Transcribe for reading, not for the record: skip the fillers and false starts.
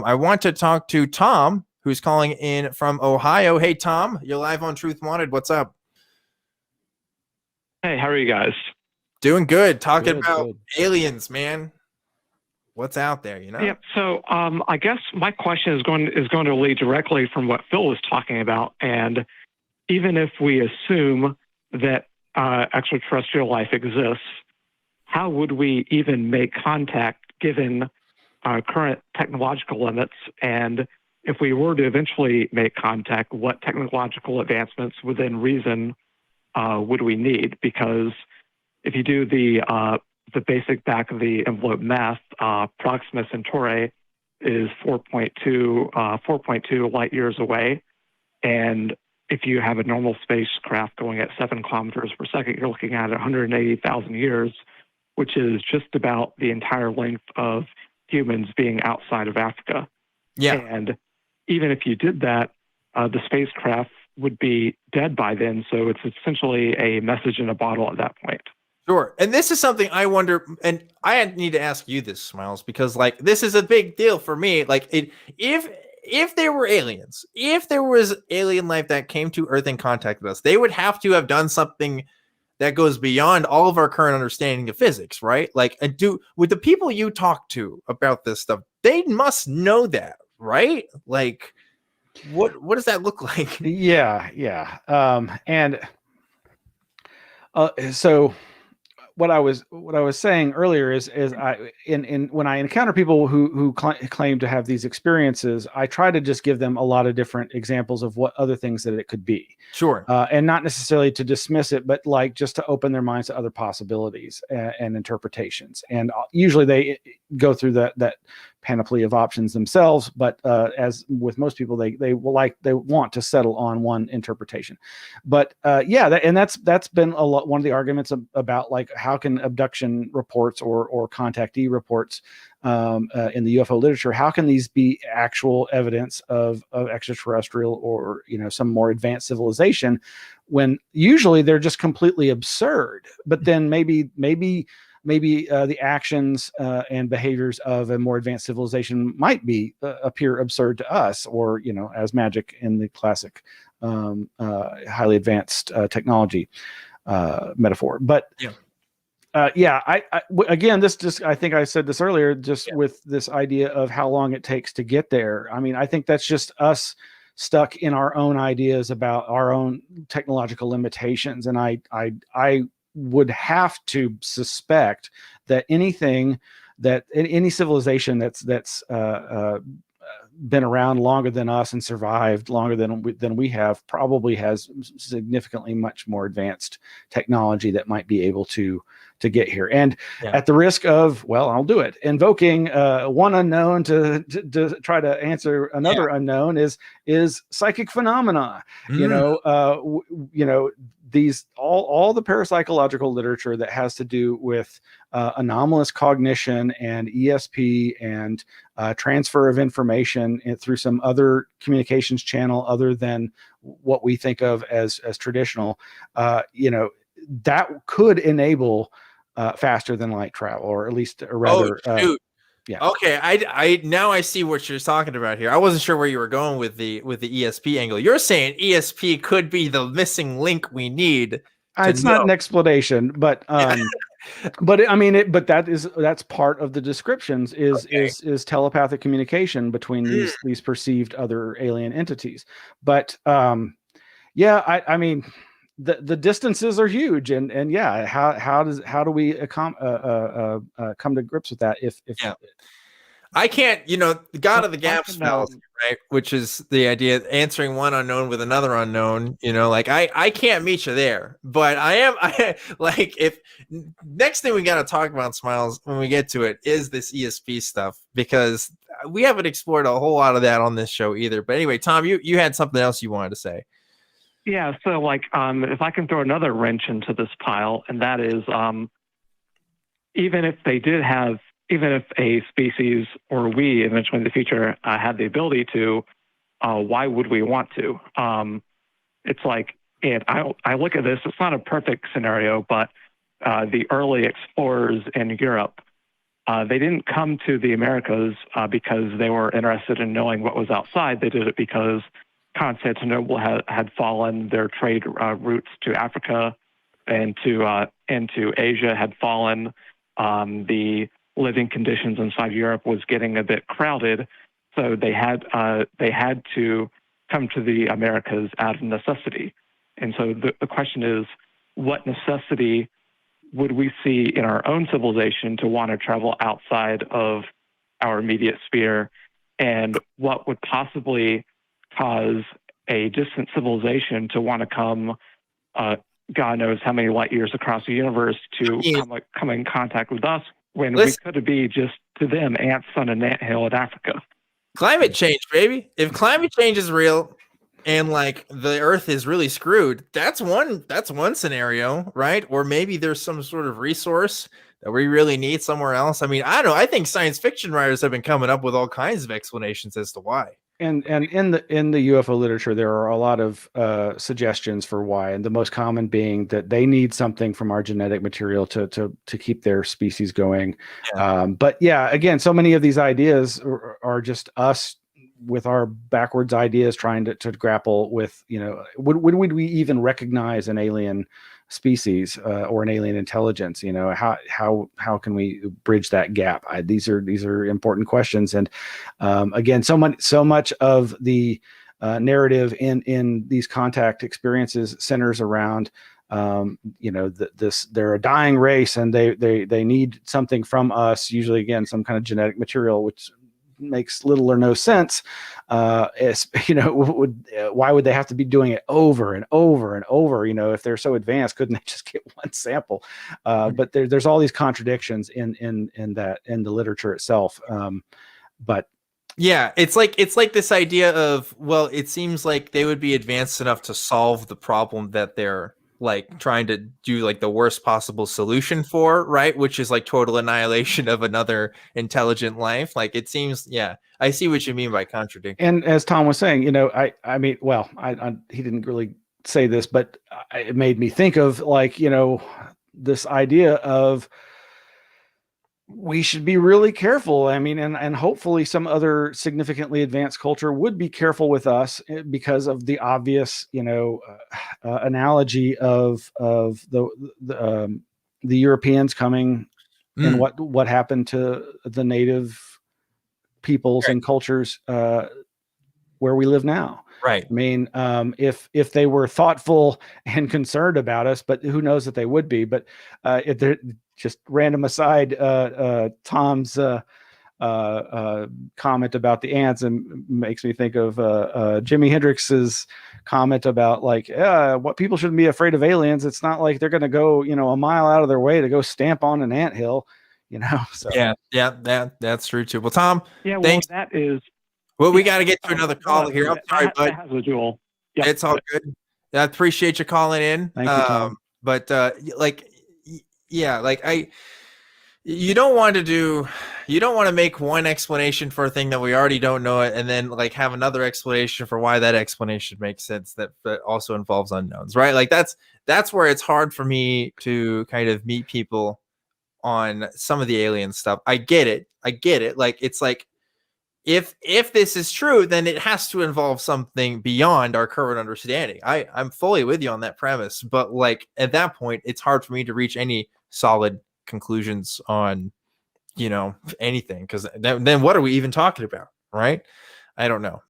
I want to talk to Tom, who's calling in from Ohio. Hey, Tom, you're live on Truth Wanted. What's up? Hey, how are you guys? Doing good. Talking Good, about good. aliens, man. What's out there, you know? Yeah. So, I guess my question is going to lead directly from what Phil was talking about. And even if we assume that extraterrestrial life exists, how would we even make contact given current technological limits? And if we were to eventually make contact, what technological advancements within reason would we need? Because if you do the basic back of the envelope math, Proxima Centauri is 4.2 light years away. And if you have a normal spacecraft going at 7 kilometers per second, you're looking at 180,000 years, which is just about the entire length of humans being outside of Africa. Yeah. And even if you did that, the spacecraft would be dead by then. So it's essentially a message in a bottle at that point. Sure. And this is something I wonder, and I need to ask you this, Smiles, because like this is a big deal for me. Like if there were aliens, if there was alien life that came to Earth and contacted us, they would have to have done something that goes beyond all of our current understanding of physics, right? Like, with the people you talk to about this stuff, they must know that, right? Like, what does that look like? Yeah. So what I was saying earlier is when I encounter people who claim to have these experiences, I try to just give them a lot of different examples of what other things that it could be. Sure. And not necessarily to dismiss it, but like just to open their minds to other possibilities and interpretations. And usually they go through that panoply of options themselves. But as with most people, they want to settle on one interpretation. But that's been one of the arguments about like how can abduction reports or contactee reports in the UFO literature, how can these be actual evidence of extraterrestrial or some more advanced civilization when usually they're just completely absurd? But then maybe the actions and behaviors of a more advanced civilization might appear absurd to us, or as magic in the classic highly advanced technology metaphor. But again, I think I said this earlier, with this idea of how long it takes to get there. I mean, I think that's just us stuck in our own ideas about our own technological limitations. And I would have to suspect that any civilization that's been around longer than us and survived longer than we have probably has significantly much more advanced technology that might be able to get here. And at the risk of, I'll do it, invoking one unknown to try to answer another unknown is psychic phenomena. These all the parapsychological literature that has to do with anomalous cognition and ESP and transfer of information through some other communications channel other than what we think of as traditional, that could enable faster than light travel, or at least a rather. Okay, I now I see what you're talking about here. I wasn't sure where you were going with the ESP angle. You're saying ESP could be the missing link we need. It's not an explanation, but but I mean but that's part of the descriptions is telepathic communication between these perceived other alien entities. But I mean the distances are huge, and how do we come to grips with that if I can't, the God of the Gaps fallacy, right? Which is the idea of answering one unknown with another unknown, like I can't meet you there, but I like, if next thing we got to talk about, Smiles, when we get to it, is this ESP stuff, because we haven't explored a whole lot of that on this show either. But anyway, Tom, you had something else you wanted to say. Yeah. So like, if I can throw another wrench into this pile, and that is, even if a species or we eventually in the future had the ability to, why would we want to? It's like, and I look at this, it's not a perfect scenario, but the early explorers in Europe They didn't come to the Americas because they were interested in knowing what was outside. They did it because Constantinople had fallen, their trade routes to Africa and to Asia had fallen. The living conditions inside Europe was getting a bit crowded, so they had to come to the Americas out of necessity. And so the question is, what necessity would we see in our own civilization to want to travel outside of our immediate sphere, and what would possibly cause a distant civilization to want to come, God knows how many light years across the universe to come in contact with us when we could be just to them ants on an anthill in Africa. Climate change, baby. If climate change is real and like the Earth is really screwed, that's one scenario, right? Or maybe there's some sort of resource that we really need somewhere else. I mean, I don't know. I think science fiction writers have been coming up with all kinds of explanations as to why. And in the UFO literature, there are a lot of suggestions for why, and the most common being that they need something from our genetic material to keep their species going. Yeah. But yeah, again, so many of these ideas are just us with our backwards ideas trying to grapple with, you know, would we even recognize an alien species or an alien intelligence? You know, how can we bridge that gap? These are important questions, and again, so much of the narrative in these contact experiences centers around you know, they're a dying race and they need something from us, usually again some kind of genetic material, which makes little or no sense. You know, why would they have to be doing it over and over and over? You know, if they're so advanced, couldn't they just get one sample? But there's all these contradictions in the literature itself. But yeah, it's like this idea of, well, it seems like they would be advanced enough to solve the problem that they're like trying to do like the worst possible solution for, right? Which is like total annihilation of another intelligent life. Like it seems, yeah, I see what you mean by contradiction. And as Tom was saying, you know, I mean, well, he didn't really say this, but it made me think of like, you know, this idea of we should be really careful. I mean, and hopefully some other significantly advanced culture would be careful with us because of the obvious, you know, analogy of the Europeans coming and what happened to the native peoples and cultures where we live now. Right. I mean, if they were thoughtful and concerned about us, but who knows that they would be. But if they're just random aside, Tom's comment about the ants and makes me think of Jimi Hendrix's comment about like, what people shouldn't be afraid of aliens. It's not like they're going to go, you know, a mile out of their way to go stamp on an anthill, you know. So yeah, that's true too. Well, Tom, yeah, thanks. Well, that is. Well, we got to get to another call here. I'm sorry, bud. That has a dual. Yep. It's all good. I appreciate you calling in. Thank you, Tom. But like, yeah, like you don't want to make one explanation for a thing that we already don't know it, and then like have another explanation for why that explanation makes sense that also involves unknowns, right? Like that's where it's hard for me to kind of meet people on some of the alien stuff. I get it. Like it's like, if this is true, then it has to involve something beyond our current understanding. I'm fully with you on that premise, but like at that point, it's hard for me to reach any solid conclusions on, you know, anything, because then what are we even talking about, right? I don't know.